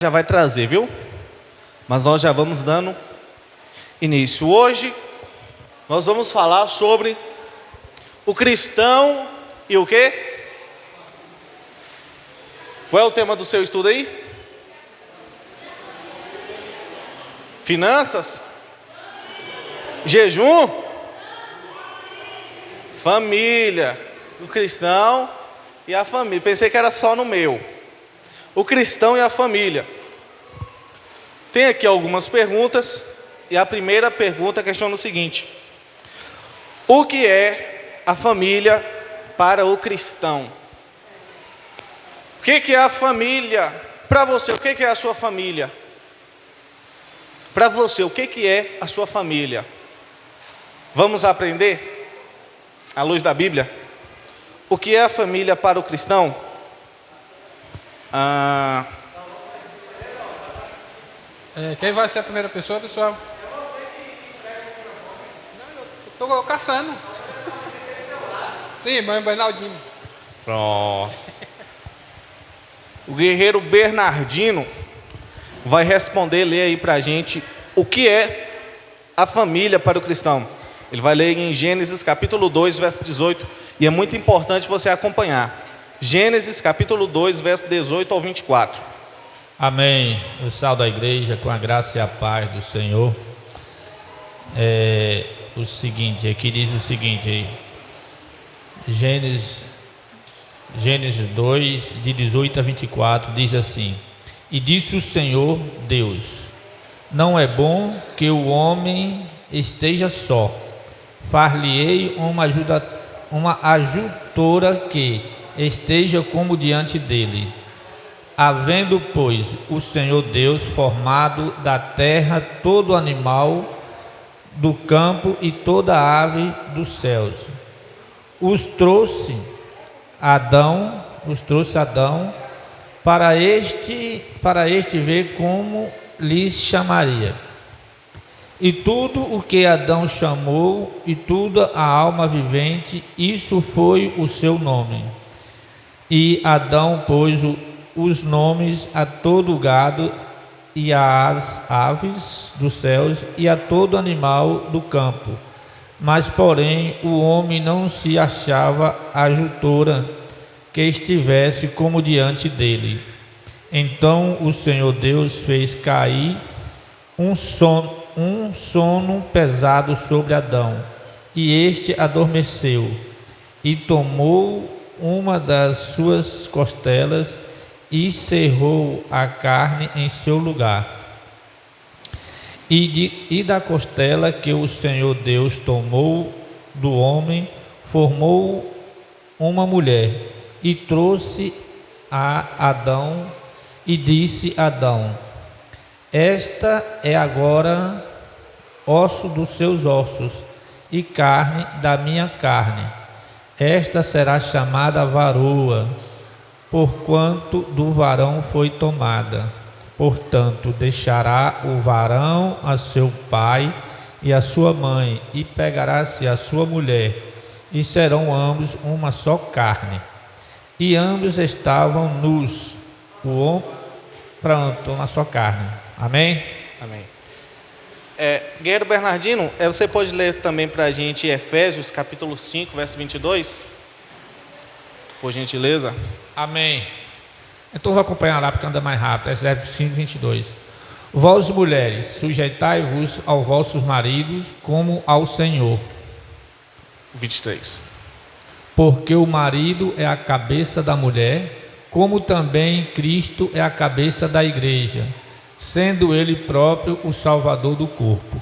Já vai trazer, viu? Mas nós já vamos dando início. Hoje nós vamos falar sobre o cristão e o quê? Qual é o tema do seu estudo aí? Finanças? Jejum? Família. O cristão e a família. Pensei que era só no meu. O cristão e a família. Tem aqui algumas perguntas. E a primeira pergunta questiona o seguinte: o que é a família para o cristão? O que é a família? Para você, o que é a sua família? Para você, o que é a sua família? Vamos aprender, à luz da Bíblia, o que é a família para o cristão? Quem vai ser a primeira pessoa, pessoal? Eu estou caçando. Sim, mãe Bernardino. Pronto. O guerreiro Bernardino vai responder, ler aí para a gente o que é a família para o cristão. Ele vai ler em Gênesis capítulo 2, verso 18, e é muito importante você acompanhar. Gênesis capítulo 2, verso 18 ao 24. Amém. O sal da igreja, com a graça e a paz do Senhor. O seguinte, aqui diz o seguinte aí. Gênesis 2, de 18 a 24, diz assim: E disse o Senhor Deus: Não é bom que o homem esteja só. Far-lhe-ei uma ajutora que esteja como diante dele. Havendo, pois, o Senhor Deus formado da terra todo animal do campo e toda ave dos céus, os trouxe Adão para este ver como lhes chamaria. E tudo o que Adão chamou, e toda a alma vivente, isso foi o seu nome. E Adão pôs os nomes a todo o gado e às aves dos céus e a todo animal do campo. Mas, porém, o homem não se achava ajutora que estivesse como diante dele. Então o Senhor Deus fez cair um sono pesado sobre Adão, e este adormeceu, e tomou uma das suas costelas e cerrou a carne em seu lugar. E da costela que o Senhor Deus tomou do homem, formou uma mulher, e trouxe a Adão, e disse Adão: Esta é agora osso dos seus ossos, e carne da minha carne. Esta será chamada varoa, porquanto do varão foi tomada. Portanto, deixará o varão a seu pai e a sua mãe, e pegará-se a sua mulher, e serão ambos uma só carne. E ambos estavam nus, pronto, uma só carne. Amém? Amém. Guerreiro Bernardino, você pode ler também para a gente Efésios capítulo 5, verso 22? Por gentileza. Amém. Então vou acompanhar lá porque anda mais rápido. Efésios 5, 22. Vós, mulheres, sujeitai-vos aos vossos maridos como ao Senhor. 23. Porque o marido é a cabeça da mulher, como também Cristo é a cabeça da igreja, sendo ele próprio o Salvador do corpo.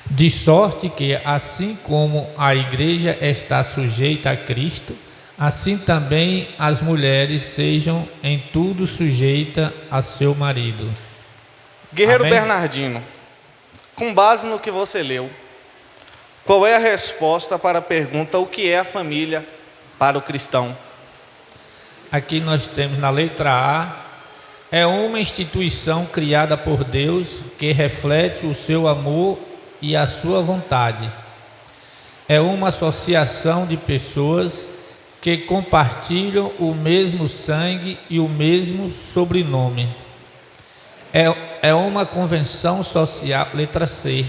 De sorte que, assim como a igreja está sujeita a Cristo, assim também as mulheres sejam em tudo sujeitas a seu marido. Guerreiro Amém? Bernardino, com base no que você leu, qual é a resposta para a pergunta: o que é a família para o cristão? Aqui nós temos na letra A: é uma instituição criada por Deus que reflete o seu amor e a sua vontade. É uma associação de pessoas que compartilham o mesmo sangue e o mesmo sobrenome. É uma convenção social, letra C,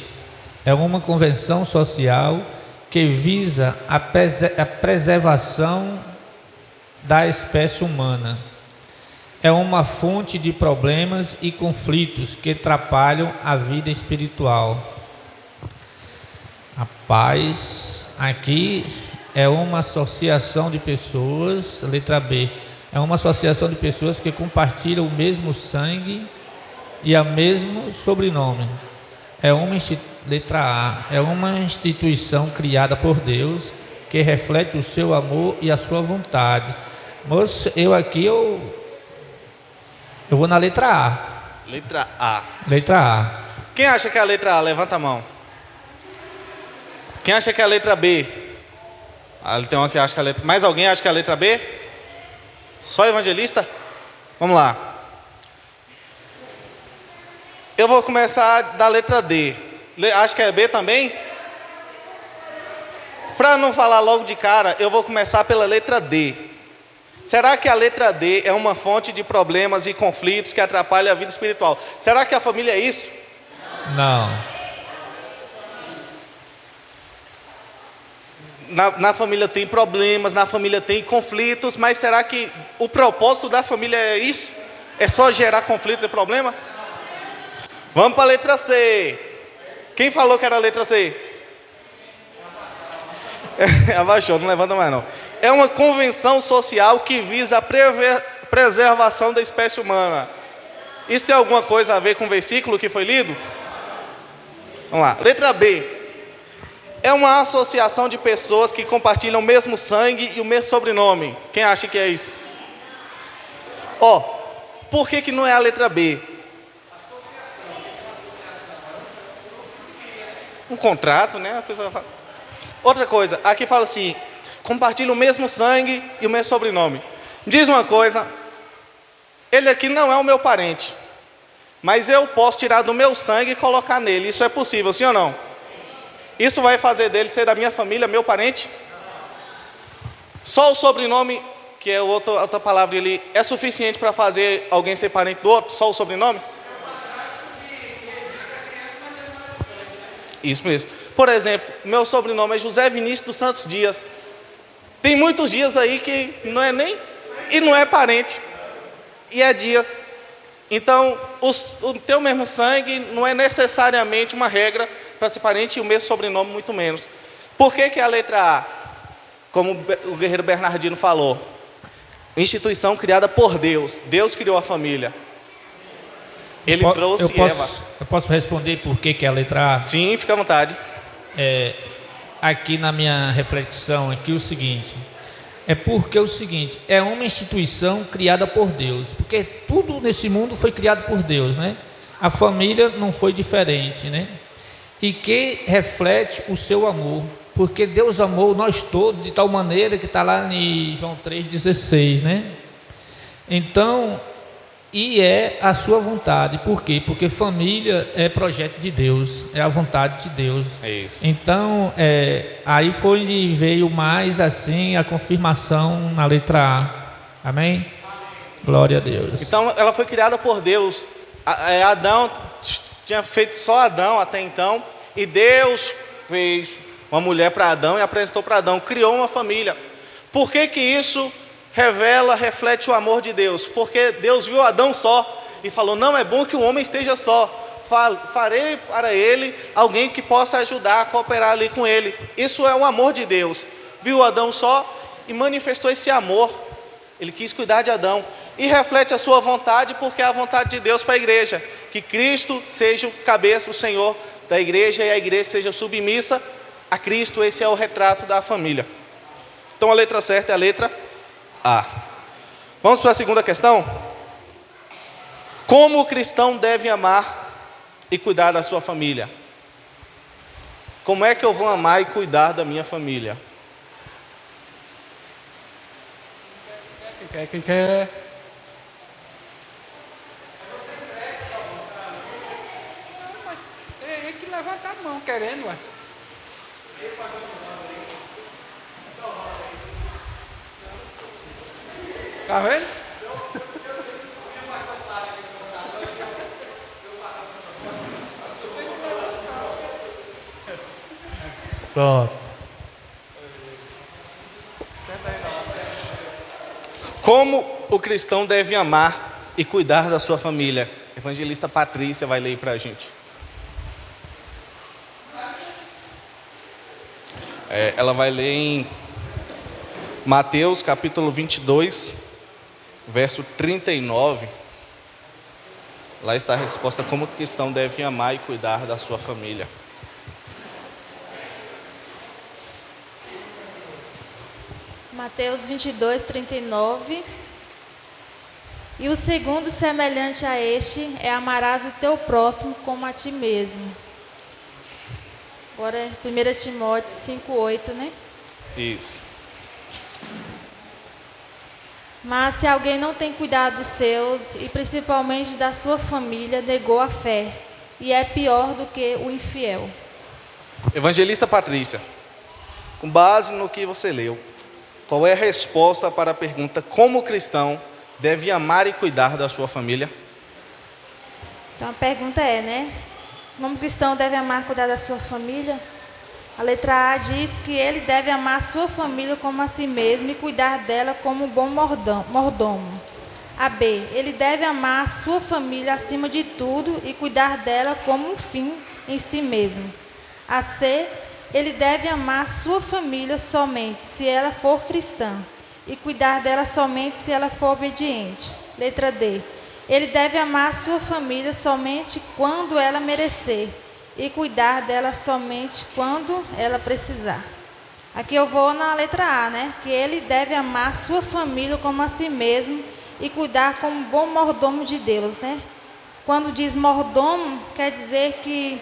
é uma convenção social que visa a preservação da espécie humana. É uma fonte de problemas e conflitos que atrapalham a vida espiritual. A paz, aqui é uma associação de pessoas, letra B, é uma associação de pessoas que compartilham o mesmo sangue e o mesmo sobrenome. Letra A, é uma instituição criada por Deus que reflete o seu amor e a sua vontade. Moço, eu vou na letra A. Letra A. Letra A. Quem acha que é a letra A? Levanta a mão. Quem acha que é a letra B? Tem uma que acha que é a letra... Mais alguém acha que é a letra B? Só evangelista? Vamos lá. Eu vou começar da letra D. Acho que é B também? Para não falar logo de cara, eu vou começar pela letra D. Será que a letra D é uma fonte de problemas e conflitos que atrapalha a vida espiritual? Será que a família é isso? Não. Na família tem problemas, na família tem conflitos, mas será que o propósito da família é isso? É só gerar conflitos e problema? Vamos para a letra C. Quem falou que era a letra C? Abaixou, não levanta mais não. É uma convenção social que visa a preservação da espécie humana. Isso tem alguma coisa a ver com o versículo que foi lido? Vamos lá. Letra B. É uma associação de pessoas que compartilham o mesmo sangue e o mesmo sobrenome. Quem acha que é isso? Por que não é a letra B? Um contrato, né? A pessoa fala. Outra coisa, aqui fala assim: compartilha o mesmo sangue e o mesmo sobrenome. Diz uma coisa: ele aqui não é o meu parente, mas eu posso tirar do meu sangue e colocar nele. Isso é possível, sim ou não? Isso vai fazer dele ser da minha família, meu parente? Só o sobrenome, que é outra palavra ali, é suficiente para fazer alguém ser parente do outro? Só o sobrenome? Isso mesmo. Por exemplo, meu sobrenome é José Vinícius dos Santos Dias. Tem muitos Dias aí que não é nem e não é parente. E é Dias. Então, o teu mesmo sangue não é necessariamente uma regra para ser parente, e o mesmo sobrenome muito menos. Por que a letra A? Como o guerreiro Bernardino falou, instituição criada por Deus. Deus criou a família. Ele trouxe Eva. Eu posso responder por que é a letra A? Sim, fica à vontade. Aqui na minha reflexão, aqui o seguinte... porque o seguinte, é uma instituição criada por Deus, porque tudo nesse mundo foi criado por Deus, né? A família não foi diferente, né? E que reflete o seu amor, porque Deus amou nós todos de tal maneira que está lá em João 3,16, né? Então, e é a sua vontade. Por quê? Porque família é projeto de Deus, é a vontade de Deus. É isso. Então, aí veio mais assim a confirmação na letra A. Amém? Glória a Deus. Então, ela foi criada por Deus. Adão tinha feito só Adão até então, e Deus fez uma mulher para Adão e apresentou para Adão, criou uma família. Por que isso reflete o amor de Deus? Porque Deus viu Adão só e falou: não é bom que o homem esteja só, farei para ele alguém que possa ajudar, cooperar ali com ele. Isso é o amor de Deus. Viu Adão só e manifestou esse amor. Ele quis cuidar de Adão e reflete a sua vontade, porque é a vontade de Deus para a igreja, que Cristo seja o cabeça, o Senhor da igreja, e a igreja seja submissa a Cristo. Esse é o retrato da família. Então a letra certa é a letra A. Vamos para a segunda questão. Como o cristão deve amar e cuidar da sua família? Como é que eu vou amar e cuidar da minha família? Quem quer? Mas tem que levantar a mão querendo, ué. Tá vendo? Pronto. Como o cristão deve amar e cuidar da sua família? Evangelista Patrícia vai ler para a gente. Ela vai ler em Mateus capítulo 22, verso 39. Lá está a resposta: como o cristão deve amar e cuidar da sua família. Mateus 22, 39. E o segundo semelhante a este é: amarás o teu próximo como a ti mesmo. Agora 1 Timóteo 5, 8, né? Isso. Mas se alguém não tem cuidado dos seus, e principalmente da sua família, negou a fé, e é pior do que o infiel. Evangelista Patrícia, com base no que você leu, qual é a resposta para a pergunta: como o cristão deve amar e cuidar da sua família? Então a pergunta é, né? Como o cristão deve amar e cuidar da sua família? A letra A diz que ele deve amar a sua família como a si mesmo e cuidar dela como um bom mordomo. A B, ele deve amar a sua família acima de tudo e cuidar dela como um fim em si mesmo. A C, ele deve amar a sua família somente se ela for cristã e cuidar dela somente se ela for obediente. Letra D, ele deve amar a sua família somente quando ela merecer e cuidar dela somente quando ela precisar. Aqui eu vou na letra A, né? Que ele deve amar a sua família como a si mesmo e cuidar como um bom mordomo de Deus, né? Quando diz mordomo, quer dizer que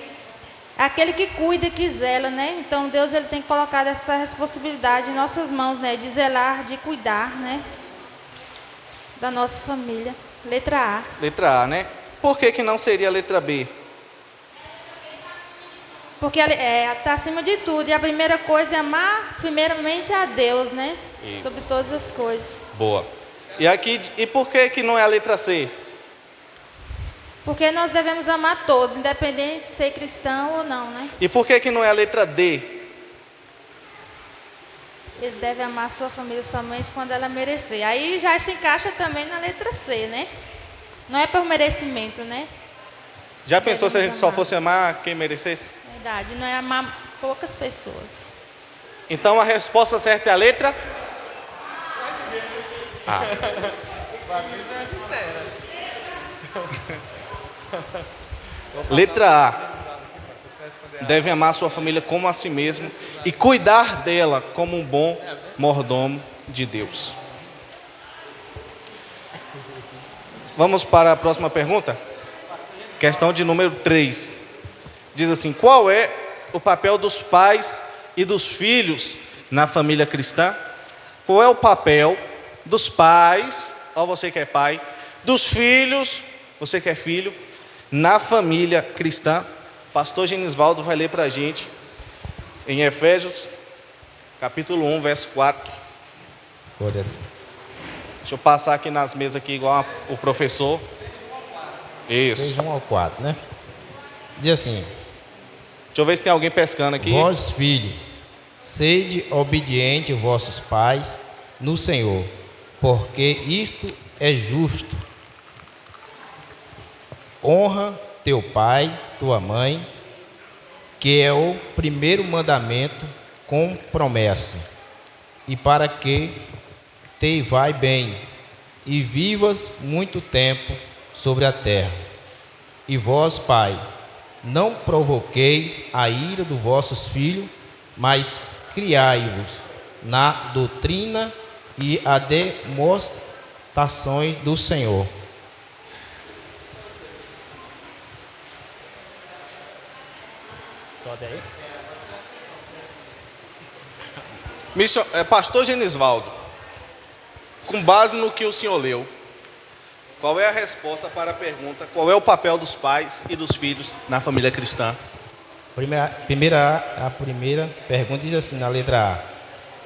aquele que cuida, que zela, né? Então Deus ele tem colocado essa responsabilidade em nossas mãos, né? De zelar, de cuidar, né? Da nossa família. Letra A. Letra A, né? Por que não seria a letra B? Porque está acima de tudo. E a primeira coisa é amar primeiramente a Deus, né? Isso. Sobre todas as coisas. Boa. E por que não é a letra C? Porque nós devemos amar todos, independente de ser cristão ou não, né? E por que não é a letra D? Ele deve amar a sua família somente quando ela merecer. Aí já se encaixa também na letra C, né? Não é por merecimento, né? Já pensou se a gente Devemos só amar. fosse amar quem merecesse? Verdade, não é amar poucas pessoas. Então a resposta certa é a letra A. Letra A. Deve amar sua família como a si mesmo e cuidar dela como um bom mordomo de Deus. Vamos para a próxima pergunta? Questão de número 3. Diz assim: qual é o papel dos pais e dos filhos na família cristã? Qual é o papel dos pais, ó você que é pai, dos filhos, você que é filho, na família cristã? Pastor Genisvaldo vai ler para a gente em Efésios, capítulo 1, verso 4. Glória a Deus. Deixa eu passar aqui nas mesas aqui igual o professor. Isso. 6, 1 ao 4, né? Diz assim: Deixa eu ver se tem alguém pescando aqui. vós, filhos, sede obediente aos vossos pais no Senhor, porque isto é justo. Honra teu pai, tua mãe, que é o primeiro mandamento com promessa, e para que te vai bem e vivas muito tempo sobre a terra. E vós, pai, não provoqueis a ira dos vossos filhos, mas criai-vos na doutrina e a demonstrações do Senhor. Sobe aí. Pastor Genisvaldo, com base no que o senhor leu, qual é a resposta para a pergunta: qual é o papel dos pais e dos filhos na família cristã? A primeira pergunta diz assim, na letra A: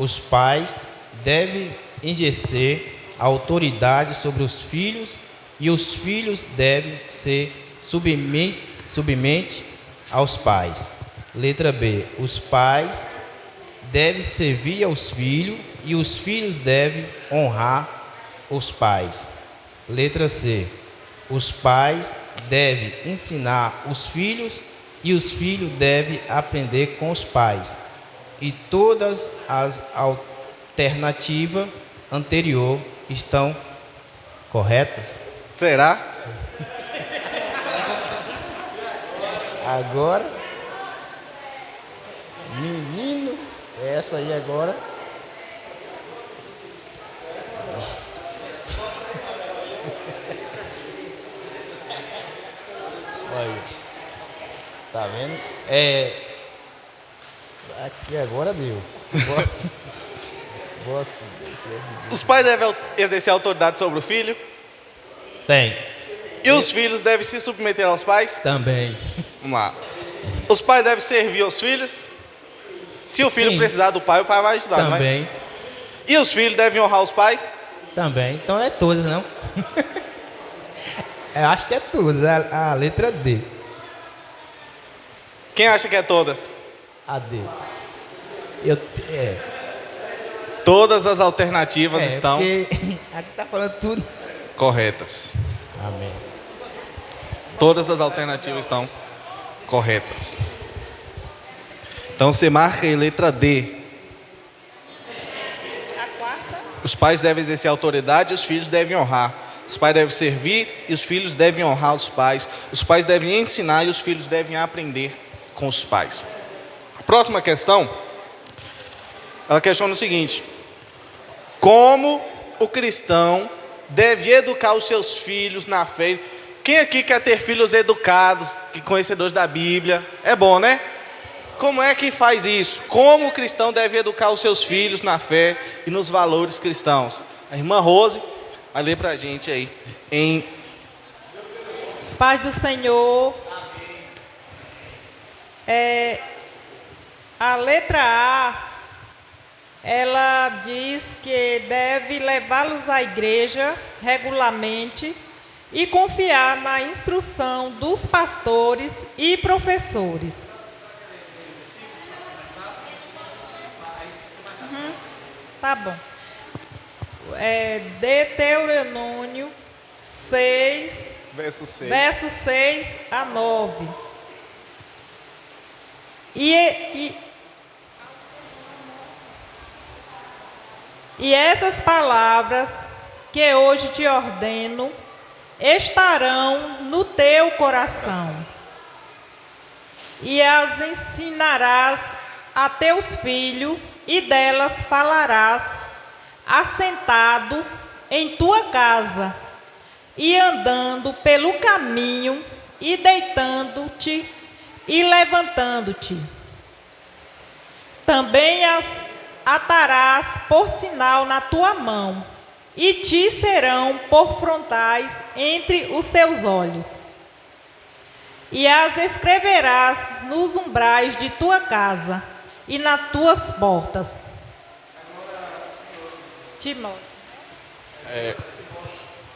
os pais devem exercer autoridade sobre os filhos, e os filhos devem ser submetidos aos pais. Letra B. Os pais devem servir aos filhos, e os filhos devem honrar os pais. Letra C. Os pais devem ensinar os filhos, e os filhos devem aprender com os pais. E todas as alternativas anteriores estão corretas? Será? Agora, menino, essa aí agora. Olha, tá vendo? Aqui agora deu. Os pais devem exercer autoridade sobre o filho? Tem. E os filhos devem se submeter aos pais? Também. Vamos lá. Os pais devem servir aos filhos? Se o filho Sim. precisar do pai, o pai vai ajudar, não vai? Também. E os filhos devem honrar os pais? Também. Então é todas, não? Eu acho que é todas. A letra D. Quem acha que é todas? A D. Todas as alternativas estão Porque aqui tá falando tudo. corretas. Amém. Todas as alternativas estão corretas. Então você marca aí letra D. A quarta. Os pais devem exercer autoridade e os filhos devem honrar. Os pais devem servir e os filhos devem honrar os pais. Os pais devem ensinar e os filhos devem aprender com os pais. A próxima questão, ela questiona o seguinte: como o cristão deve educar os seus filhos na fé? Quem aqui quer ter filhos educados, conhecedores da Bíblia? É bom, né? Como é que faz isso? Como o cristão deve educar os seus filhos na fé e nos valores cristãos? A irmã Rose vai ler para a gente aí. Paz do Senhor. A letra A, ela diz que deve levá-los à igreja regularmente e confiar na instrução dos pastores e professores. Tá bom. Deuteronômio 6, Verso 6. verso 6 a 9. E essas palavras que hoje te ordeno estarão no teu coração, e as ensinarás a teus filhos, e delas falarás assentado em tua casa, e andando pelo caminho, e deitando-te e levantando-te. Também as atarás por sinal na tua mão, e te serão por frontais entre os teus olhos. E as escreverás nos umbrais de tua casa e nas tuas portas.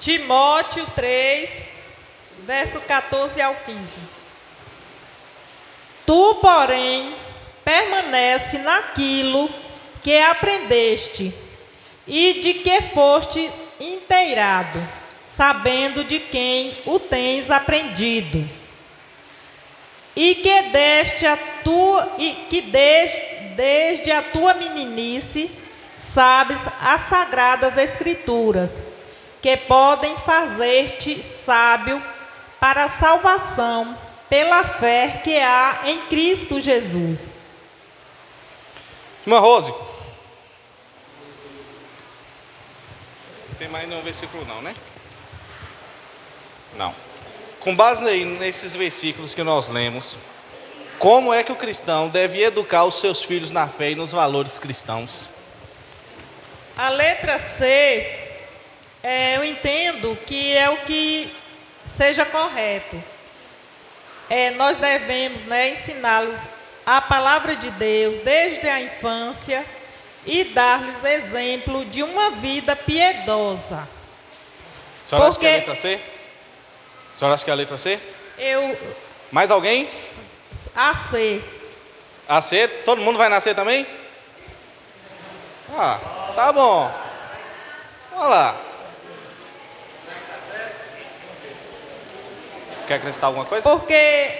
Timóteo 3, verso 14 ao 15. Tu, porém, permanece naquilo que aprendeste e de que foste inteirado, sabendo de quem o tens aprendido, e que desde a tua meninice sabes as sagradas escrituras, que podem fazer-te sábio para a salvação pela fé que há em Cristo Jesus. Irmã Rose. Tem mais nenhum versículo não, né? Não. Com base nesses versículos que nós lemos, como é que o cristão deve educar os seus filhos na fé e nos valores cristãos? A letra C, eu entendo que é o que seja correto. Nós devemos, ensiná-los a palavra de Deus desde a infância, e dar-lhes exemplo de uma vida piedosa. A senhora acha que é a Porque- letra C? A senhora acha que é a letra C? Eu, Mais alguém? a C. A C? Todo mundo vai nascer também? Ah, tá bom. Olha lá. Quer acrescentar alguma coisa? Porque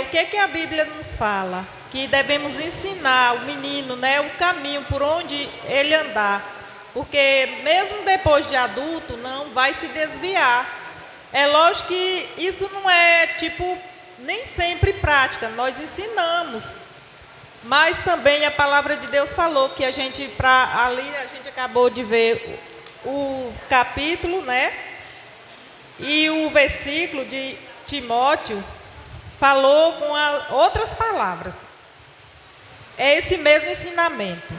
o que a Bíblia nos fala? Que devemos ensinar o menino, né, o caminho por onde ele andar. Porque mesmo depois de adulto, não vai se desviar. É lógico que isso não é, nem sempre prática. Nós ensinamos. Mas também a palavra de Deus falou que a gente acabou de ver o capítulo, né? E o versículo de Timóteo falou com outras palavras. É esse mesmo ensinamento.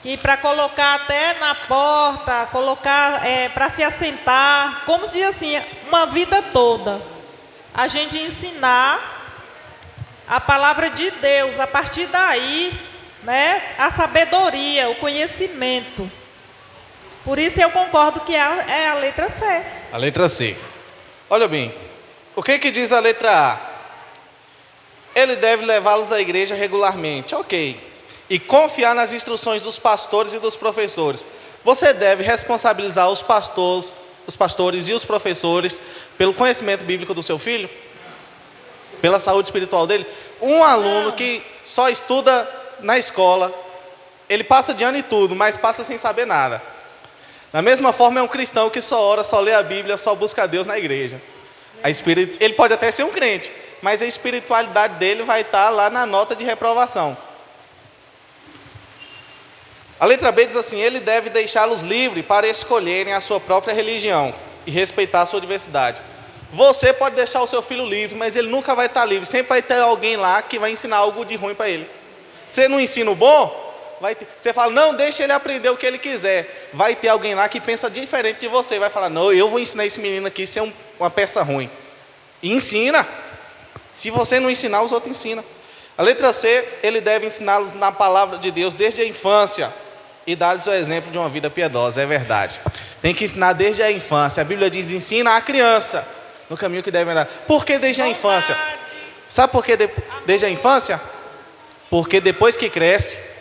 Que para colocar até na porta, colocar para se assentar, como se diz assim, uma vida toda. A gente ensinar a palavra de Deus, a partir daí, né, a sabedoria, o conhecimento. Por isso eu concordo que é a letra C. A letra C. Olha bem, o que diz a letra A? Ele deve levá-los à igreja regularmente, ok. E confiar nas instruções dos pastores e dos professores. Você deve responsabilizar os pastores e os professores pelo conhecimento bíblico do seu filho? Pela saúde espiritual dele? Um aluno que só estuda na escola, ele passa de ano e tudo, mas passa sem saber nada. Da mesma forma é um cristão que só ora, só lê a Bíblia, só busca a Deus na igreja. Ele pode até ser um crente, mas a espiritualidade dele vai estar lá na nota de reprovação. A letra B diz assim: ele deve deixá-los livres para escolherem a sua própria religião e respeitar a sua diversidade. Você pode deixar o seu filho livre, mas ele nunca vai estar livre. Sempre vai ter alguém lá que vai ensinar algo de ruim para ele. Você não ensina o bom? Você fala, não, deixa ele aprender o que ele quiser. Vai ter alguém lá que pensa diferente de você. Vai falar, não, eu vou ensinar esse menino aqui a ser uma peça ruim. E ensina. Se você não ensinar, os outros ensinam. A letra C, ele deve ensiná-los na palavra de Deus desde a infância e dar-lhes o exemplo de uma vida piedosa. É verdade. Tem que ensinar desde a infância. A Bíblia diz, ensina a criança no caminho que deve andar. Por que desde a infância? Sabe por que desde a infância? Porque depois que cresce,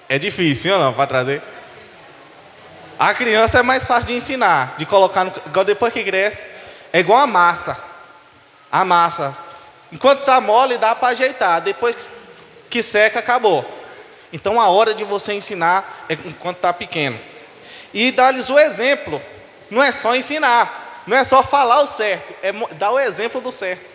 é difícil, não, para trazer. A criança é mais fácil de ensinar, de colocar igual depois que cresce. É igual a massa. A massa, enquanto está mole, dá para ajeitar. Depois que seca, acabou. Então a hora de você ensinar é enquanto está pequeno. E dar-lhes o exemplo. Não é só ensinar, não é só falar o certo, é dar o exemplo do certo.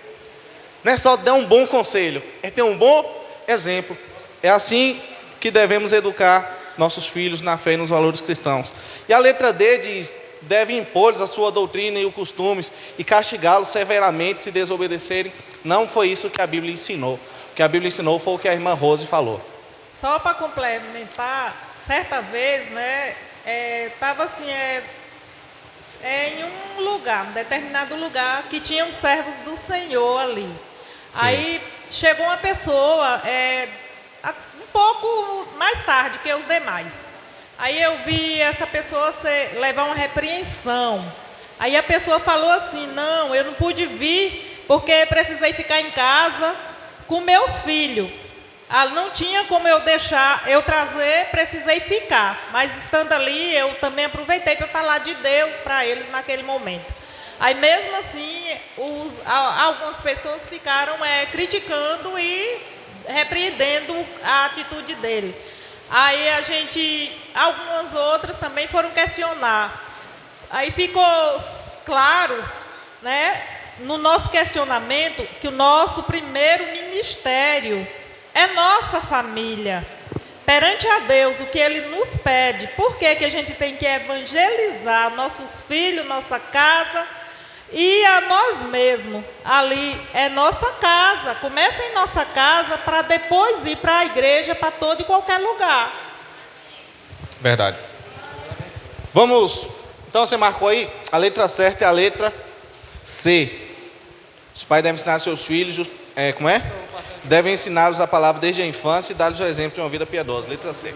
Não é só dar um bom conselho, é ter um bom exemplo. É assim que devemos educar nossos filhos na fé e nos valores cristãos. E a letra D diz, deve impor-lhes a sua doutrina e os costumes e castigá-los severamente se desobedecerem. Não foi isso que a Bíblia ensinou. O que a Bíblia ensinou foi o que a irmã Rose falou. Só para complementar, certa vez, né, estava assim, em um lugar, um determinado lugar, que tinham servos do Senhor ali. Sim. Aí chegou uma pessoa, um pouco mais tarde que os demais. Aí eu vi essa pessoa levar uma repreensão. Aí a pessoa falou assim, não, eu não pude vir porque precisei ficar em casa com meus filhos. Não tinha como eu trazer, precisei ficar. Mas estando ali, eu também aproveitei para falar de Deus para eles naquele momento. Aí mesmo assim, algumas pessoas ficaram criticando e repreendendo a atitude dele. Aí algumas outras também foram questionar. Aí ficou claro, né, no nosso questionamento, que o nosso primeiro ministério é nossa família. Perante a Deus, o que Ele nos pede, por que a gente tem que evangelizar nossos filhos, nossa casa e a nós mesmos? Ali é nossa casa, começa em nossa casa para depois ir para a igreja, para todo e qualquer lugar. Verdade. Vamos, então você marcou aí, a letra certa é a letra C. Os pais devem ensinar seus filhos, como é? Devem ensiná-los a palavra desde a infância e dar-lhes o exemplo de uma vida piedosa. Letra C.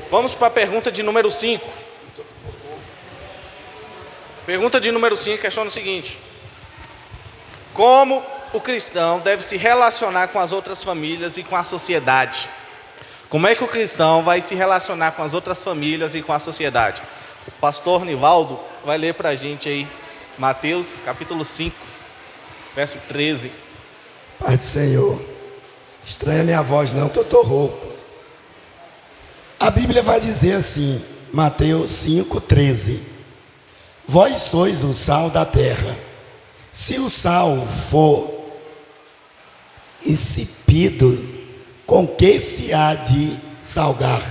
Vamos para a pergunta de número 5. Pergunta de número 5 questiona o seguinte: como o cristão deve se relacionar com as outras famílias e com a sociedade? Como é que o cristão vai se relacionar com as outras famílias e com a sociedade? O pastor Nivaldo vai ler para a gente aí, Mateus capítulo 5, verso 13. Pai do Senhor, estranha minha voz não, que eu estou rouco. A Bíblia vai dizer assim, Mateus 5,13: vós sois o sal da terra. Se o sal for insípido, com que se há de salgar?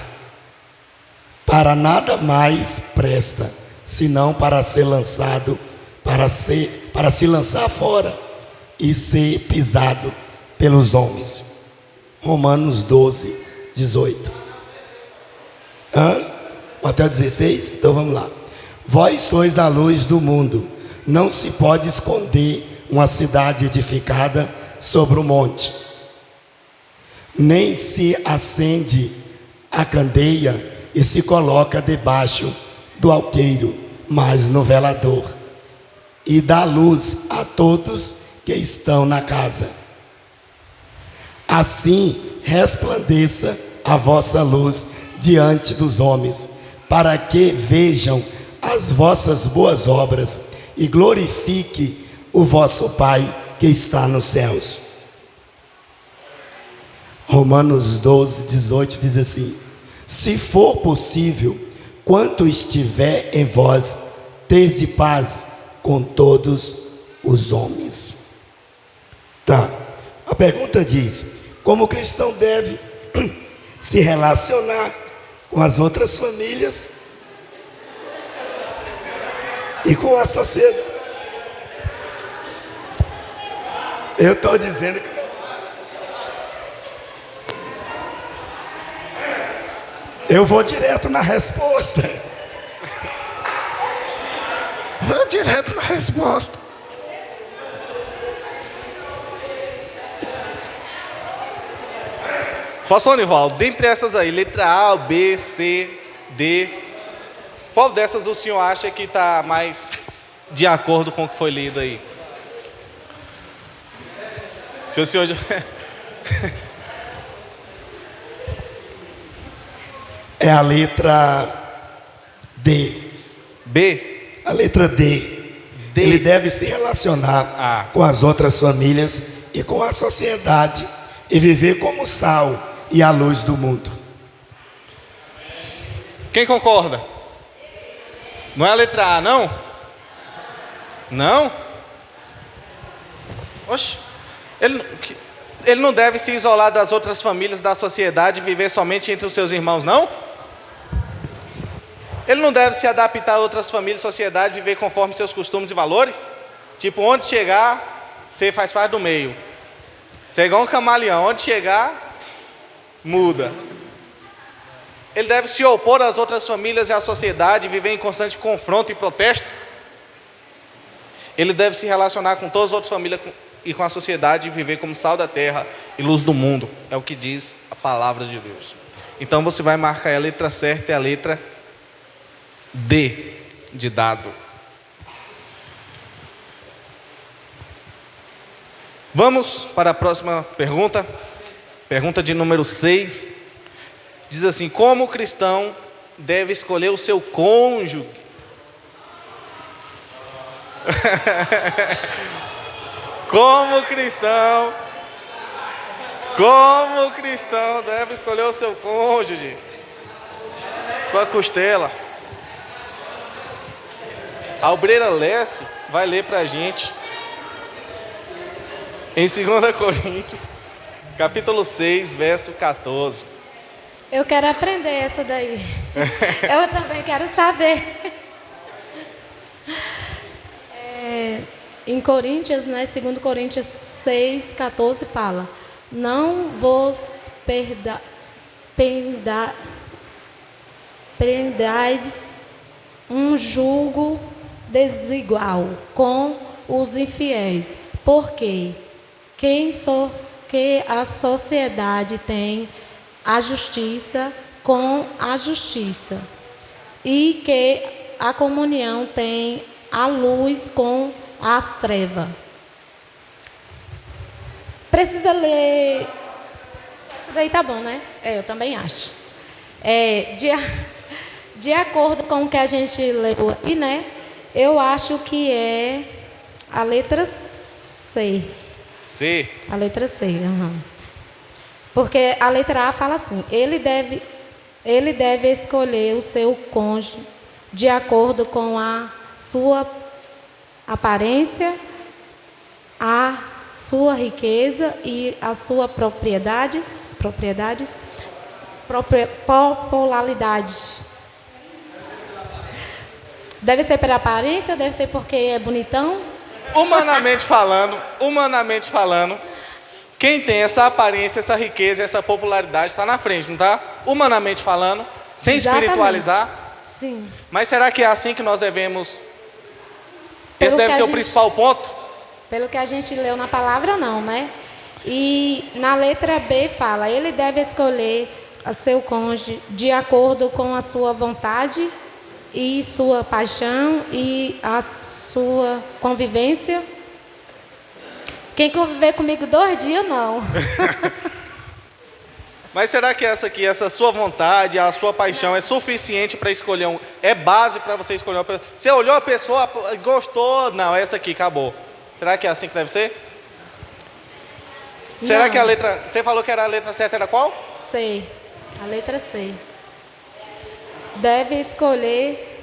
Para nada mais presta, senão para ser lançado, para se lançar fora e ser pisado pelos homens. Romanos 12, 18. Até o 16? Então vamos lá. Vós sois a luz do mundo. Não se pode esconder uma cidade edificada sobre um monte. Nem se acende a candeia e se coloca debaixo do alqueiro, mas no velador, e dá luz a todos que estão na casa. Assim resplandeça a vossa luz diante dos homens, para que vejam as vossas boas obras e glorifique o vosso Pai que está nos céus. Romanos 12, 18 diz assim: se for possível, quanto estiver em vós, tende paz com todos os homens. Tá, a pergunta diz: como o cristão deve se relacionar com as outras famílias e com a sociedade? Eu estou dizendo que eu vou direto na resposta. Vou direto na resposta. Pastor Nivaldo, dentre essas aí, letra A, B, C, D, qual dessas o senhor acha que está mais de acordo com o que foi lido aí? Se o senhor... É a letra D. B? A letra D. Ele deve se relacionar com as outras famílias e com a sociedade e viver como sal e a luz do mundo. Quem concorda? Não é a letra A, não? Não? Oxe, ele não deve se isolar das outras famílias da sociedade e viver somente entre os seus irmãos, não? Ele não deve se adaptar a outras famílias e sociedade e viver conforme seus costumes e valores? Tipo, onde chegar, você faz parte do meio. Você é igual um camaleão, onde chegar, muda. Ele deve se opor às outras famílias e à sociedade e viver em constante confronto e protesto? Ele deve se relacionar com todas as outras famílias e com a sociedade e viver como sal da terra e luz do mundo. É o que diz a palavra de Deus. Então você vai marcar a letra certa, é a letra D de dado. Vamos para a próxima pergunta. Pergunta de número 6. Diz assim: como o cristão deve escolher o seu cônjuge? Como o cristão deve escolher o seu cônjuge? Sua costela. A obreira Lesse vai ler para a gente em 2 Coríntios, capítulo 6, verso 14. Eu quero aprender essa daí. Eu também quero saber. Em Coríntios, né, 2 Coríntios 6, 14 fala: não vos prendais um jugo desigual com os infiéis, porque que a sociedade tem a justiça com a justiça, e que a comunhão tem a luz com as trevas. Precisa ler. Isso daí tá bom, né? Eu também acho. De acordo com o que a gente leu aqui, né? Eu acho que é a letra C. C. A letra C, Porque a letra A fala assim: ele deve escolher o seu cônjuge de acordo com a sua aparência, a sua riqueza e a sua popularidade. Deve ser pela aparência, deve ser porque é bonitão. Humanamente falando, quem tem essa aparência, essa riqueza, essa popularidade está na frente, não está? Humanamente falando, sem Exatamente. espiritualizar. Sim. Mas será que é assim que nós devemos? Pelo Esse deve que ser a o gente- principal ponto? Pelo que a gente leu na palavra, não, né? E na letra B fala: ele deve escolher a seu cônjuge de acordo com a sua vontade e sua paixão e a sua convivência. Quem conviver comigo 2 dias, não. Mas será que essa aqui, essa sua vontade, a sua paixão é suficiente para escolher um? É base para você escolher uma pessoa? Você olhou a pessoa, gostou? Não, essa aqui, acabou. Será que é assim que deve ser? Será Não. que a letra... Você falou que era a letra certa, era qual? C. A letra C. Deve escolher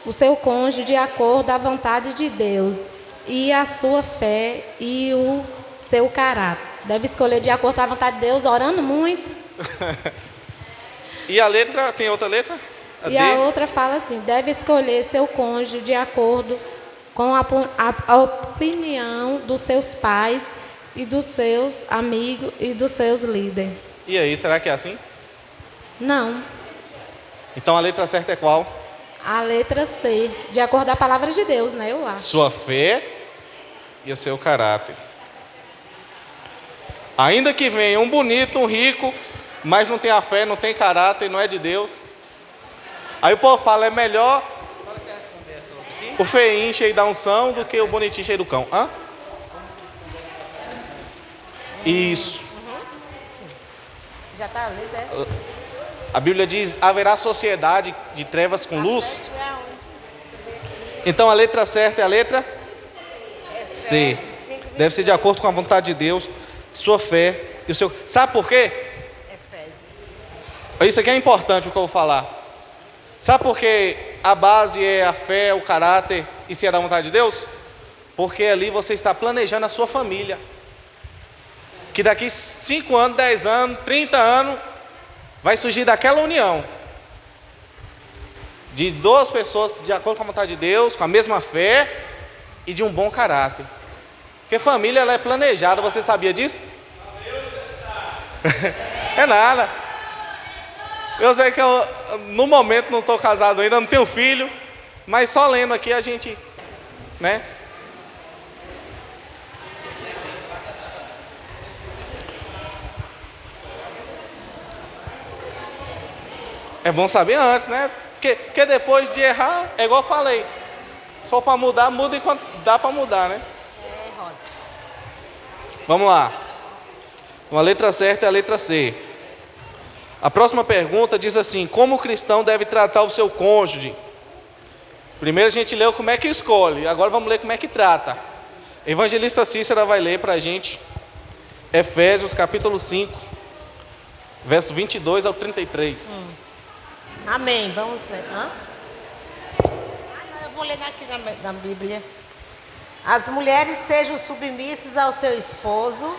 o seu cônjuge de acordo à vontade de Deus e a sua fé e o seu caráter. Deve escolher de acordo com a vontade de Deus, orando muito. E a letra, tem outra letra? A E D? a outra fala assim: deve escolher seu cônjuge de acordo com a opinião dos seus pais e dos seus amigos e dos seus líderes. E aí, será que é assim? Não. Então a letra certa é qual? A letra C, de acordo com a palavra de Deus, né? Eu acho. Sua fé e o seu caráter. Ainda que venha um bonito, um rico, mas não tem a fé, não tem caráter, não é de Deus. Aí o povo fala, é melhor o feinho cheio da unção do que o bonitinho cheio do cão. Hã? Isso. Já está lido, é? A Bíblia diz, haverá sociedade de trevas com luz. Então a letra certa é a letra C. Deve ser de acordo com a vontade de Deus, sua fé e o seu... Sabe por quê? Isso aqui é importante o que eu vou falar. Sabe por que a base é a fé, o caráter e se é da vontade de Deus? Porque ali você está planejando a sua família. Que daqui 5 anos, 10 anos, 30 anos, vai surgir daquela união. De 2 pessoas de acordo com a vontade de Deus, com a mesma fé e de um bom caráter. Porque família ela é planejada, você sabia disso? É nada. Eu sei que eu, no momento, não estou casado ainda, não tenho filho, mas só lendo aqui a gente, né? É bom saber antes, né? Porque depois de errar, é igual eu falei, só para mudar, muda enquanto dá para mudar, né? É, Rosa. Vamos lá. Então, a letra certa é a letra C. A próxima pergunta diz assim: como o cristão deve tratar o seu cônjuge? Primeiro a gente leu como é que escolhe, agora vamos ler como é que trata. Evangelista Cícera vai ler para a gente Efésios capítulo 5, verso 22 ao 33. Amém. Vamos ler. Hã? Eu vou ler aqui na Bíblia. As mulheres sejam submissas ao seu esposo,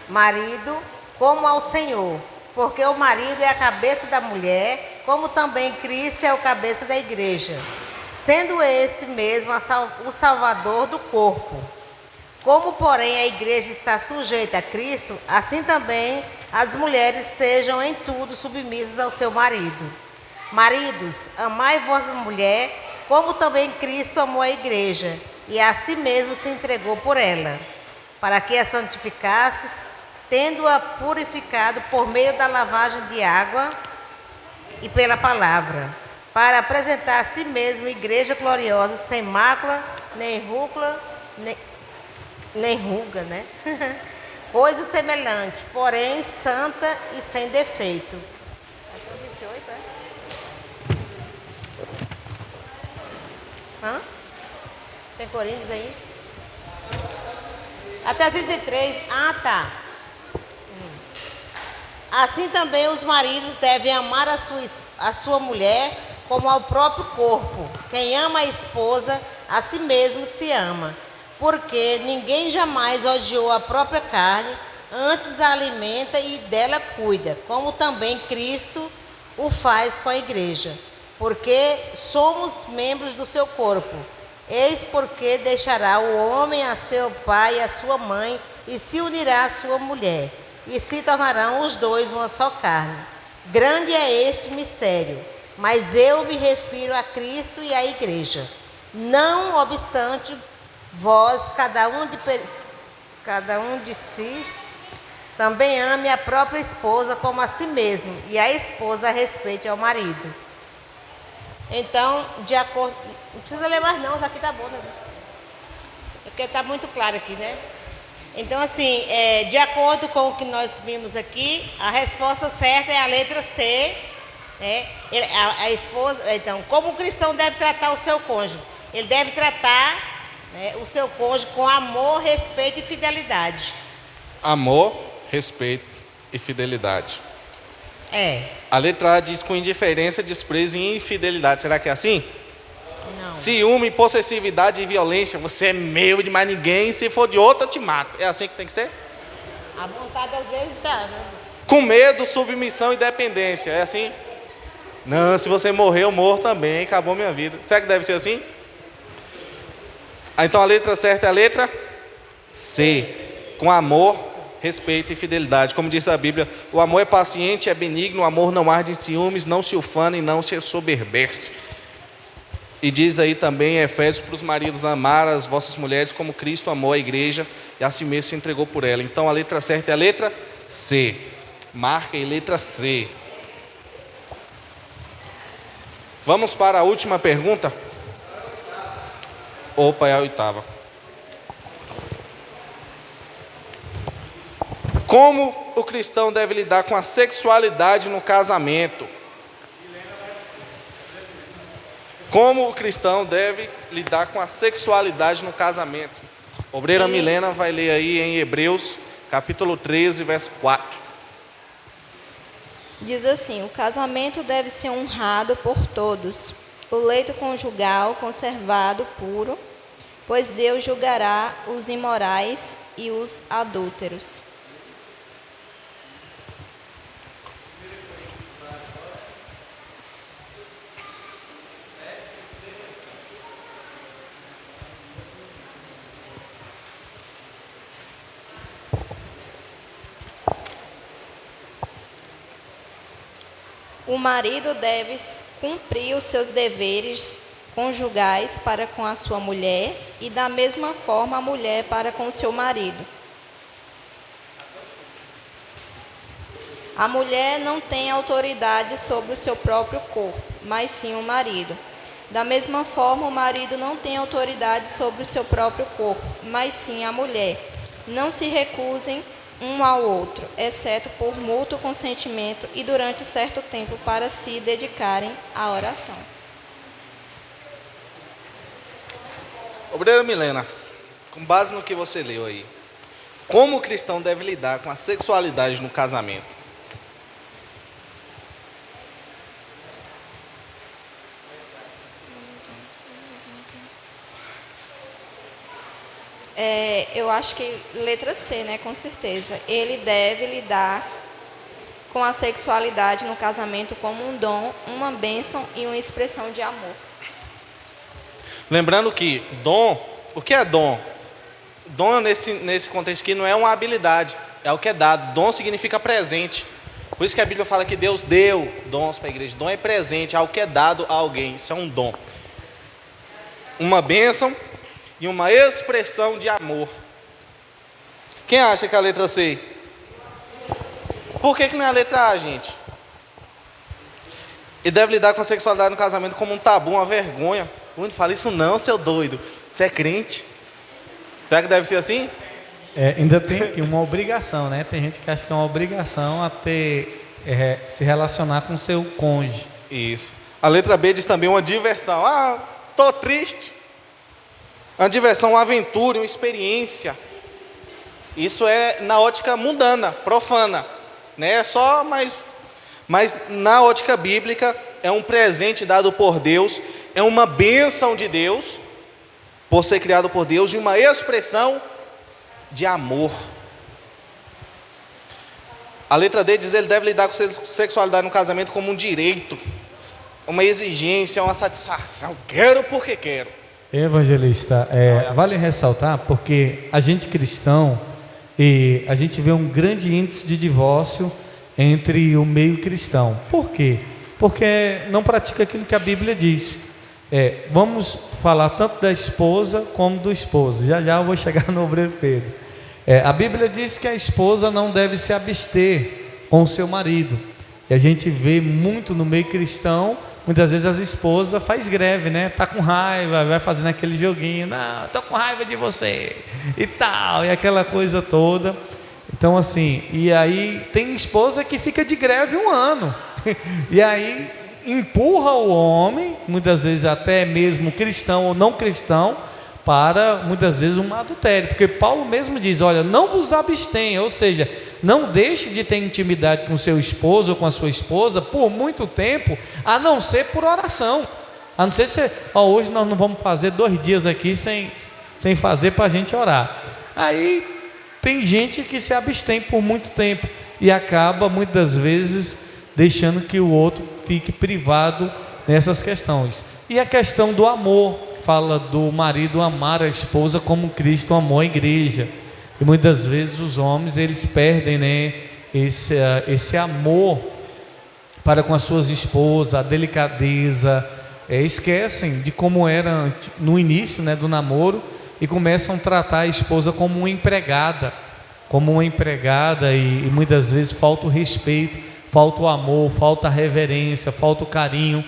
marido, como ao Senhor. Porque o marido é a cabeça da mulher, como também Cristo é o cabeça da igreja, sendo esse mesmo o salvador do corpo. Como, porém, a igreja está sujeita a Cristo, assim também as mulheres sejam em tudo submissas ao seu marido. Maridos, amai vossa mulher, como também Cristo amou a igreja, e a si mesmo se entregou por ela, para que a santificasse, tendo-a purificado por meio da lavagem de água e pela palavra, para apresentar a si mesmo igreja gloriosa, sem mácula, nem rúcula, nem ruga, né? Coisa semelhante, porém santa e sem defeito. Até o 28, é? Hã? Tem Coríntios aí? Até o 33. Ah, tá. Assim também os maridos devem amar a sua mulher como ao próprio corpo. Quem ama a esposa, a si mesmo se ama. Porque ninguém jamais odiou a própria carne, antes a alimenta e dela cuida, como também Cristo o faz com a igreja. Porque somos membros do seu corpo. Eis porque deixará o homem a seu pai e a sua mãe, e se unirá à sua mulher, e se tornarão os dois uma só carne. Grande é este mistério, mas eu me refiro a Cristo e à igreja. Não obstante, vós, cada um de si, também ame a própria esposa como a si mesmo, e a esposa respeite ao marido. Então, de acordo... Não precisa ler mais não, isso aqui tá bom, né? Porque está muito claro aqui, né? Então, assim, de acordo com o que nós vimos aqui, a resposta certa é a letra C, né? A esposa... Então, como o cristão deve tratar o seu cônjuge? Ele deve tratar, né, o seu cônjuge com amor, respeito e fidelidade. Amor, respeito e fidelidade. É. A letra A diz com indiferença, desprezo e infidelidade. Será que é assim? Não. Ciúme, possessividade e violência. Você é meu de mais ninguém. Se for de outro, eu te mato. É assim que tem que ser? A vontade às vezes dá, né? Com medo, submissão e dependência. É assim? Não, se você morrer, eu morro também. Acabou minha vida. Será que deve ser assim? Então a letra certa é a letra C. Com amor, respeito e fidelidade. Como diz a Bíblia, o amor é paciente, é benigno, o amor não arde em ciúmes, não se ufana e não se assoberbece. E diz aí também em Efésios para os maridos amar as vossas mulheres como Cristo amou a igreja e a si mesmo se entregou por ela. Então a letra certa é a letra C. Marca aí, letra C. Vamos para a última pergunta? Opa, é a oitava. Como o cristão deve lidar com a sexualidade no casamento? Como o cristão deve lidar com a sexualidade no casamento? Obreira Milena vai ler aí em Hebreus, capítulo 13, verso 4. Diz assim: o casamento deve ser honrado por todos, o leito conjugal conservado puro, pois Deus julgará os imorais e os adúlteros. O marido deve cumprir os seus deveres conjugais para com a sua mulher e da mesma forma a mulher para com o seu marido. A mulher não tem autoridade sobre o seu próprio corpo, mas sim o marido. Da mesma forma, o marido não tem autoridade sobre o seu próprio corpo, mas sim a mulher. Não se recusem um ao outro, exceto por mútuo consentimento e durante certo tempo para se dedicarem à oração. Obreira Milena, com base no que você leu aí, como o cristão deve lidar com a sexualidade no casamento? Eu acho que letra C, né, com certeza. Ele deve lidar com a sexualidade no casamento como um dom, uma bênção e uma expressão de amor. Lembrando que dom, o que é dom? Dom nesse contexto aqui não é uma habilidade, é o que é dado. Dom significa presente. Por isso que a Bíblia fala que Deus deu dons para a igreja. Dom é presente, é algo que é dado a alguém. Isso é um dom. Uma bênção e uma expressão de amor. Quem acha que é a letra C? Por que não é a letra A, gente? Ele deve lidar com a sexualidade no casamento como um tabu, uma vergonha. Não fala isso não, seu doido. Você é crente? Será que deve ser assim? Ainda tem aqui uma obrigação, né? Tem gente que acha que é uma obrigação a se relacionar com o seu cônjuge. Isso. A letra B diz também uma diversão. Ah, tô triste. Uma diversão, uma aventura, uma experiência. Isso é na ótica mundana, profana. Né? É só, mas na ótica bíblica é um presente dado por Deus, é uma bênção de Deus, por ser criado por Deus, e uma expressão de amor. A letra D diz que ele deve lidar com sexualidade no casamento como um direito, uma exigência, uma satisfação. Quero porque quero. Evangelista, vale ressaltar, porque a gente cristão, e a gente vê um grande índice de divórcio entre o meio cristão. Por quê? Porque não pratica aquilo que a Bíblia diz. Vamos falar tanto da esposa como do esposo. Já eu vou chegar no obreiro Pedro. A Bíblia diz que a esposa não deve se abster com o seu marido. E a gente vê muito no meio cristão, muitas vezes as esposas faz greve, né? Tá com raiva, vai fazendo aquele joguinho, não, tô com raiva de você e tal, e aquela coisa toda. Então assim, e aí tem esposa que fica de greve 1 ano, e aí empurra o homem, muitas vezes até mesmo cristão ou não cristão, para muitas vezes um adultério, porque Paulo mesmo diz, olha, não vos abstenha, ou seja, não deixe de ter intimidade com seu esposo ou com a sua esposa por muito tempo, a não ser por oração, a não ser se, hoje nós não vamos fazer 2 dias aqui sem fazer para a gente orar. Aí tem gente que se abstém por muito tempo e acaba muitas vezes deixando que o outro fique privado nessas questões. E a questão do amor, fala do marido amar a esposa como Cristo amou a igreja. E muitas vezes os homens, eles perdem, né, esse amor para com as suas esposas, a delicadeza, esquecem de como era no início, né, do namoro, e começam a tratar a esposa como uma empregada, e muitas vezes falta o respeito, falta o amor, falta a reverência, falta o carinho,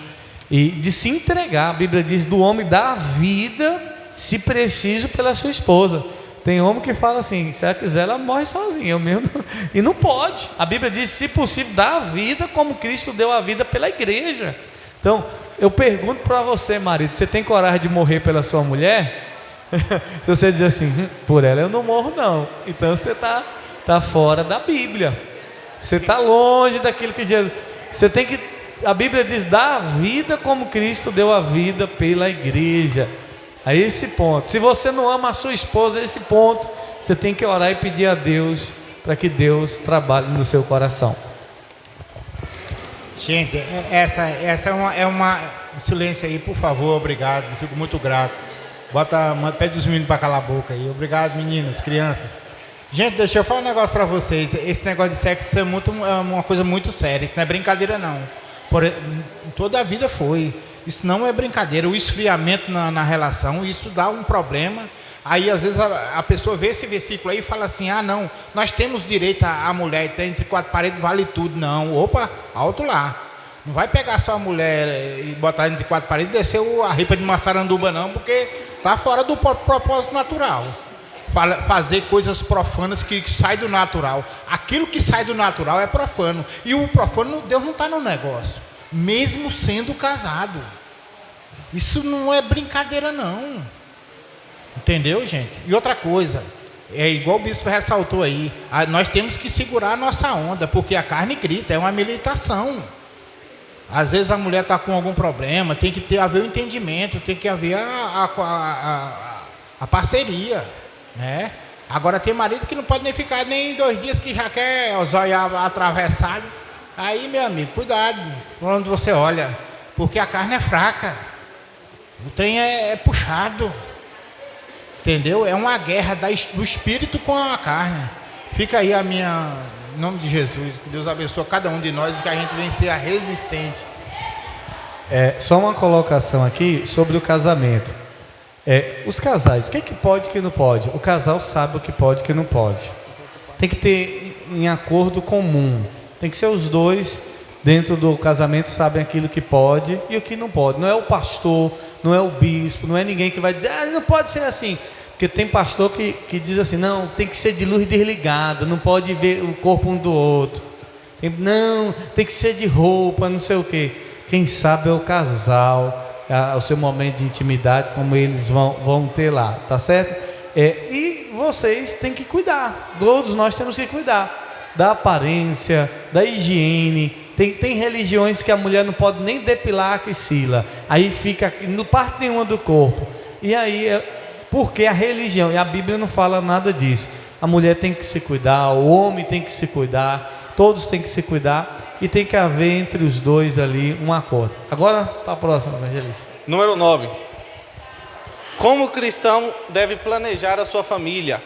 e de se entregar. A Bíblia diz do homem dar a vida, se preciso, pela sua esposa. Tem homem que fala assim, se ela quiser ela morre sozinha, eu mesmo, e não pode. A Bíblia diz, se possível, dá a vida como Cristo deu a vida pela igreja. Então, eu pergunto para você, marido, você tem coragem de morrer pela sua mulher? Se você dizer assim, por ela eu não morro não, então você tá fora da Bíblia, você está longe daquilo que Jesus, você tem que, a Bíblia diz, dá a vida como Cristo deu a vida pela igreja. A esse ponto, se você não ama a sua esposa, a esse ponto, você tem que orar e pedir a Deus, para que Deus trabalhe no seu coração. Gente, essa é uma silêncio aí, por favor, obrigado, fico muito grato. Pede os meninos para calar a boca aí. Obrigado, meninos, crianças. Gente, deixa eu falar um negócio para vocês. Esse negócio de sexo é uma coisa muito séria. Isso não é brincadeira, não. Toda a vida foi. Isso não é brincadeira. O esfriamento na relação, isso dá um problema. Aí, às vezes, a pessoa vê esse versículo aí e fala assim, não, nós temos direito a mulher, então, entre 4 paredes vale tudo. Não, opa, alto lá. Não vai pegar só a mulher e botar entre 4 paredes e descer a ripa de maçaranduba, não, porque está fora do propósito natural. Fazer coisas profanas que saem do natural. Aquilo que sai do natural é profano. E o profano, Deus não está no negócio, mesmo sendo casado. Isso não é brincadeira, não. Entendeu, gente? E outra coisa, igual o bispo ressaltou aí, nós temos que segurar a nossa onda, porque a carne grita, é uma militação. Às vezes a mulher está com algum problema, tem que haver o entendimento, tem que haver a parceria, né? Agora tem marido que não pode nem ficar nem 2 dias que já quer os olhos atravessados. Aí, meu amigo, cuidado por onde você olha, porque a carne é fraca, o trem é puxado, entendeu? É uma guerra do espírito com a carne. Fica aí em nome de Jesus, que Deus abençoe cada um de nós e que a gente venha ser resistente. Só uma colocação aqui sobre o casamento. Os casais, o que pode e o que não pode? O casal sabe o que pode e o que não pode. Tem que ter em acordo comum. Tem que ser os dois dentro do casamento sabem aquilo que pode e o que não pode. Não é o pastor, não é o bispo, não é ninguém que vai dizer, não pode ser assim. Porque tem pastor que diz assim, não, tem que ser de luz desligada, não pode ver o corpo um do outro. Não, tem que ser de roupa, não sei o quê. Quem sabe é o casal, o seu momento de intimidade, como eles vão ter lá, tá certo? E vocês têm que cuidar, todos nós temos que cuidar da aparência, da higiene. Tem religiões que a mulher não pode nem depilar a axila, aí fica, não parte nenhuma do corpo. E aí, porque a religião, e a Bíblia não fala nada disso. A mulher tem que se cuidar, o homem tem que se cuidar, todos têm que se cuidar, e tem que haver entre os dois ali um acordo. Agora, para a próxima, evangelista. Número 9. Como o cristão deve planejar a sua família?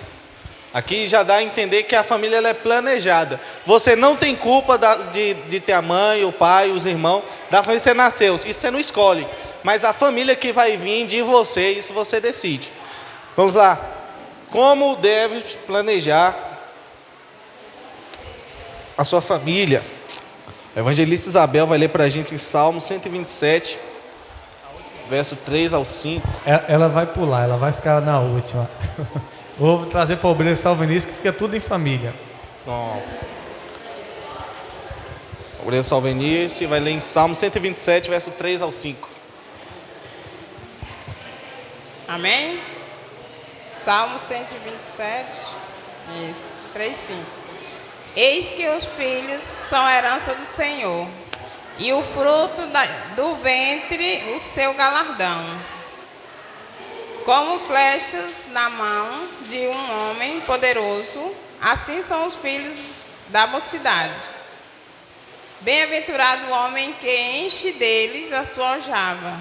Aqui já dá a entender que a família ela é planejada. Você não tem culpa de ter a mãe, o pai, os irmãos, da família que você nasceu. Isso você não escolhe. Mas a família que vai vir de você, isso você decide. Vamos lá. Como deve planejar a sua família? A evangelista Isabel vai ler para a gente em Salmo 127, verso 3 ao 5. Ela vai pular, ela vai ficar na última. Vou trazer para o obreiro Salvinice, que fica tudo em família. Bom. O obreiro Salvinice vai ler em Salmo 127, verso 3 ao 5. Amém? Salmo 127, isso, 3, 5. Eis que os filhos são herança do Senhor, e o fruto do ventre o seu galardão. Como flechas na mão de um homem poderoso, assim são os filhos da mocidade. Bem-aventurado o homem que enche deles a sua aljava.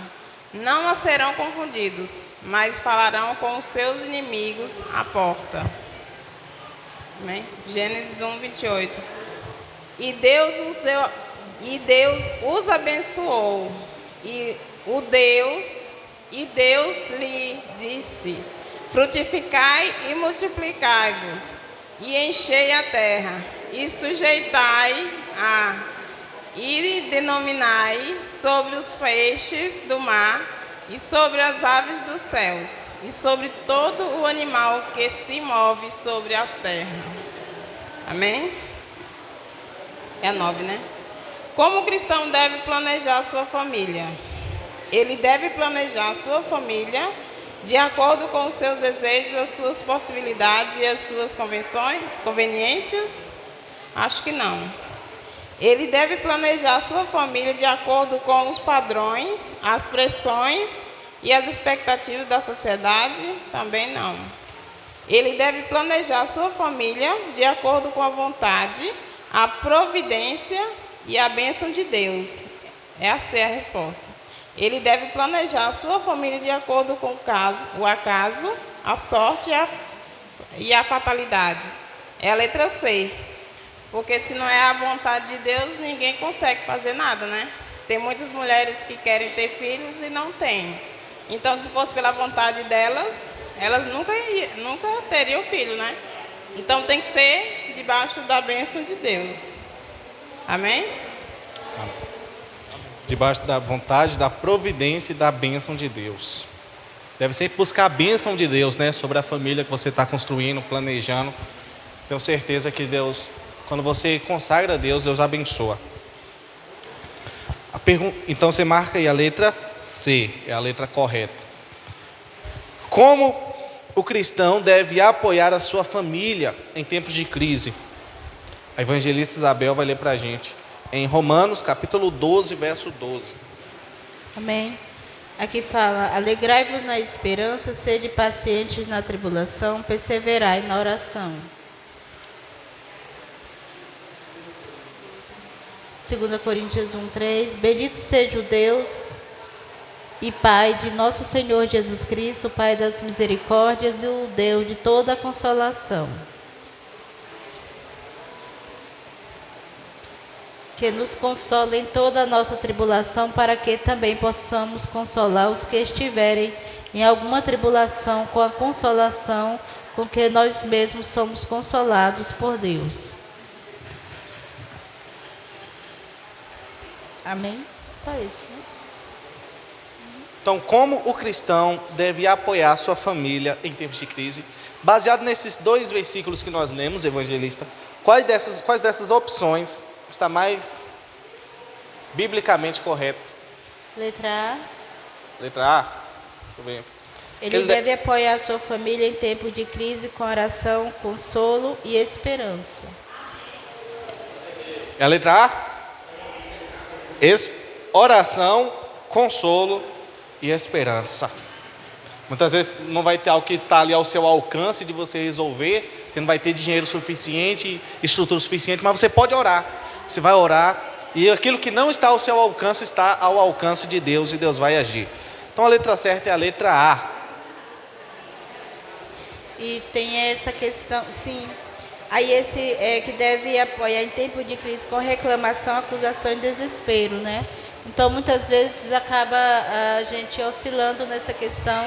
Não serão confundidos, mas falarão com os seus inimigos à porta. Amém? Gênesis 1, 28. E Deus os abençoou, e Deus lhe disse: frutificai e multiplicai-vos, e enchei a terra, e sujeitai-a, e denominai sobre os peixes do mar, e sobre as aves dos céus, e sobre todo o animal que se move sobre a terra. Amém? É a 9, né? Como o cristão deve planejar a sua família? Ele deve planejar a sua família de acordo com os seus desejos, as suas possibilidades e as suas conveniências? Acho que não. Ele deve planejar a sua família de acordo com os padrões, as pressões e as expectativas da sociedade? Também não. Ele deve planejar a sua família de acordo com a vontade, a providência e a bênção de Deus. Essa é a resposta. Ele deve planejar a sua família de acordo com o acaso, a sorte e a fatalidade. É a letra C. Porque se não é a vontade de Deus, ninguém consegue fazer nada, né? Tem muitas mulheres que querem ter filhos e não têm. Então, se fosse pela vontade delas, elas nunca teriam filho, né? Então, tem que ser debaixo da bênção de Deus. Amém? Debaixo da vontade, da providência e da bênção de Deus. Deve sempre buscar a bênção de Deus, né? Sobre a família que você está construindo, planejando. Tenho certeza que Deus... Quando você consagra a Deus, Deus abençoa. Então você marca aí a letra C, é a letra correta. Como o cristão deve apoiar a sua família em tempos de crise? A evangelista Isabel vai ler para a gente. Em Romanos, capítulo 12, verso 12. Amém. Aqui fala: alegrai-vos na esperança, sede pacientes na tribulação, perseverai na oração. 2 Coríntios 1:3. Bendito seja o Deus e Pai de nosso Senhor Jesus Cristo, Pai das misericórdias e o Deus de toda a consolação, que nos consola em toda a nossa tribulação, para que também possamos consolar os que estiverem em alguma tribulação com a consolação com que nós mesmos somos consolados por Deus. Amém? Só isso, né? Então, como o cristão deve apoiar sua família em tempos de crise? Baseado nesses 2 versículos que nós lemos, evangelista, quais dessas opções está mais biblicamente correto? Letra A. Letra A? Deixa eu ver. Ele deve apoiar sua família em tempos de crise com oração, consolo e esperança. É a letra A? Oração, consolo e esperança. Muitas vezes não vai ter algo que está ali ao seu alcance de você resolver, você não vai ter dinheiro suficiente, estrutura suficiente, mas você pode orar. Você vai orar e aquilo que não está ao seu alcance está ao alcance de Deus e Deus vai agir. Então a letra certa é a letra A. E tem essa questão, sim. Aí esse é que deve apoiar em tempo de crise com reclamação, acusação e desespero, né? Então muitas vezes acaba a gente oscilando nessa questão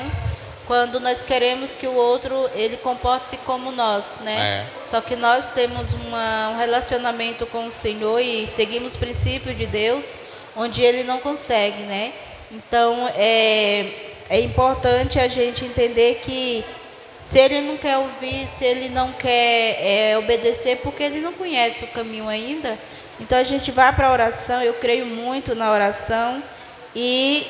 quando nós queremos que o outro ele comporte-se como nós, né? Só que nós temos um relacionamento com o Senhor e seguimos o princípio de Deus, onde ele não consegue, né? Então é importante a gente entender que se ele não quer ouvir, se ele não quer obedecer, porque ele não conhece o caminho ainda, então a gente vai para a oração, eu creio muito na oração, e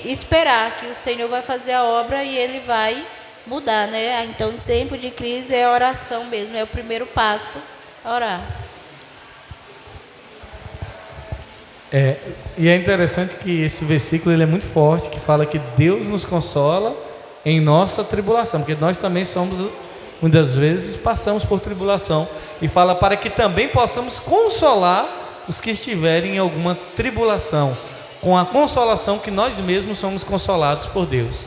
esperar que o Senhor vai fazer a obra e ele vai mudar, né? Então, em tempo de crise é a oração mesmo, é o primeiro passo, orar. E é interessante que esse versículo ele é muito forte, que fala que Deus nos consola em nossa tribulação, porque nós também somos, muitas vezes, passamos por tribulação, e fala para que também possamos consolar os que estiverem em alguma tribulação, com a consolação que nós mesmos somos consolados por Deus.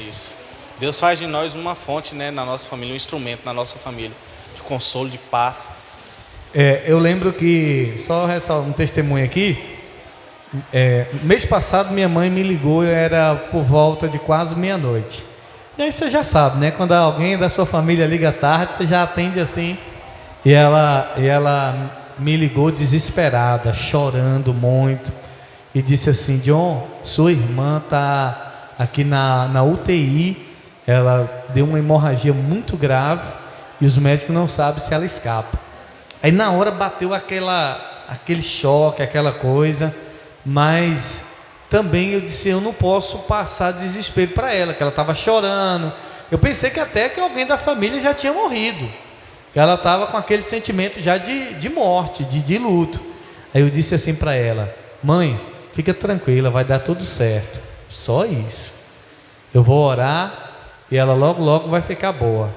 Isso. Deus faz de nós uma fonte, né, na nossa família, um instrumento na nossa família, de consolo, de paz. Eu lembro que, só um testemunho aqui, mês passado minha mãe me ligou, era por volta de quase meia-noite. E aí você já sabe, né? Quando alguém da sua família liga tarde, você já atende assim. E ela me ligou desesperada, chorando muito. E disse assim: John, sua irmã está aqui na UTI. Ela deu uma hemorragia muito grave e os médicos não sabem se ela escapa. Aí na hora bateu aquele choque, aquela coisa. Mas também eu disse: eu não posso passar desespero para ela, que ela estava chorando. Eu pensei que até que alguém da família já tinha morrido, que ela estava com aquele sentimento já de morte, de luto. Aí eu disse assim para ela: mãe, fica tranquila, vai dar tudo certo, só isso. Eu vou orar e ela logo vai ficar boa.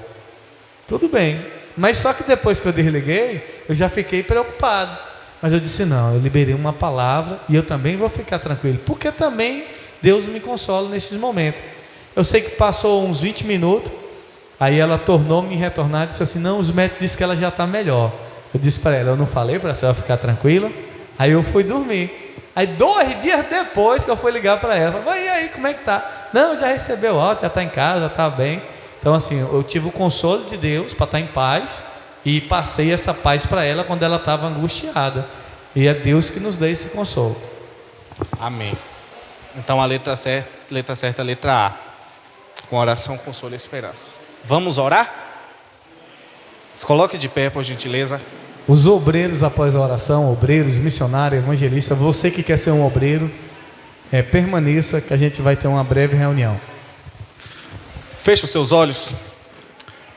Tudo bem. Mas só que depois que eu desliguei, eu já fiquei preocupado. Mas eu disse: não, eu liberei uma palavra e eu também vou ficar tranquilo, porque também Deus me consola nesses momentos. Eu sei que passou uns 20 minutos, aí ela tornou-me retornar e disse assim: não, os médicos disseram que ela já está melhor. Eu disse para ela: eu não falei para a senhora ficar tranquila? Aí eu fui dormir. Aí 2 dias depois que eu fui ligar para ela, falei: e aí, como é que tá? Não, já recebeu alta, já está em casa, já está bem. Então assim, eu tive o consolo de Deus para estar em paz, e passei essa paz para ela quando ela estava angustiada. E é Deus que nos dá esse consolo. Amém. Então a letra certa é a letra A. Com oração, consolo e esperança. Vamos orar? Se coloque de pé, por gentileza. Os obreiros após a oração, obreiros, missionários, evangelistas, você que quer ser um obreiro, permaneça que a gente vai ter uma breve reunião. Feche os seus olhos.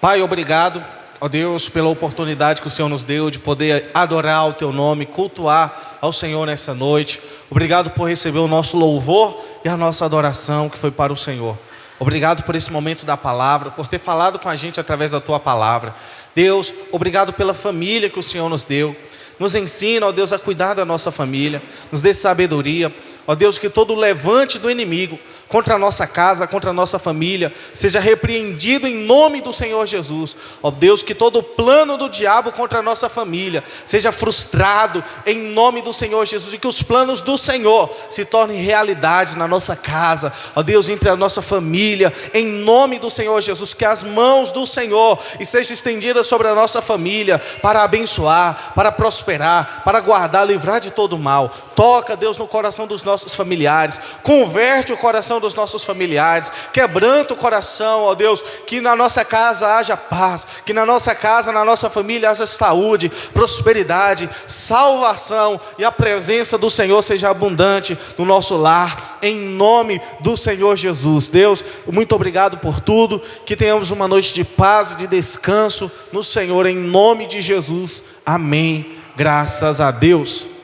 Pai, obrigado, ó Deus, pela oportunidade que o Senhor nos deu de poder adorar o Teu nome, cultuar ao Senhor nessa noite. Obrigado por receber o nosso louvor e a nossa adoração que foi para o Senhor. Obrigado por esse momento da palavra, por ter falado com a gente através da Tua palavra. Deus, obrigado pela família que o Senhor nos deu. Nos ensina, ó Deus, a cuidar da nossa família. Nos dê sabedoria. Ó Deus, que todo levante do inimigo contra a nossa casa, contra a nossa família, seja repreendido em nome do Senhor Jesus. Ó Deus, que todo plano do diabo contra a nossa família seja frustrado em nome do Senhor Jesus, e que os planos do Senhor se tornem realidade na nossa casa, ó Deus, entre a nossa família, em nome do Senhor Jesus. Que as mãos do Senhor estejam estendidas sobre a nossa família, para abençoar, para prosperar, para guardar, livrar de todo mal. Toca, Deus, no coração dos nossos familiares, converte o coração dos nossos familiares, quebranta o coração, ó Deus, que na nossa casa haja paz, que na nossa casa, na nossa família haja saúde, prosperidade, salvação, e a presença do Senhor seja abundante no nosso lar, em nome do Senhor Jesus. Deus, muito obrigado por tudo, que tenhamos uma noite de paz e de descanso no Senhor, em nome de Jesus, amém, graças a Deus.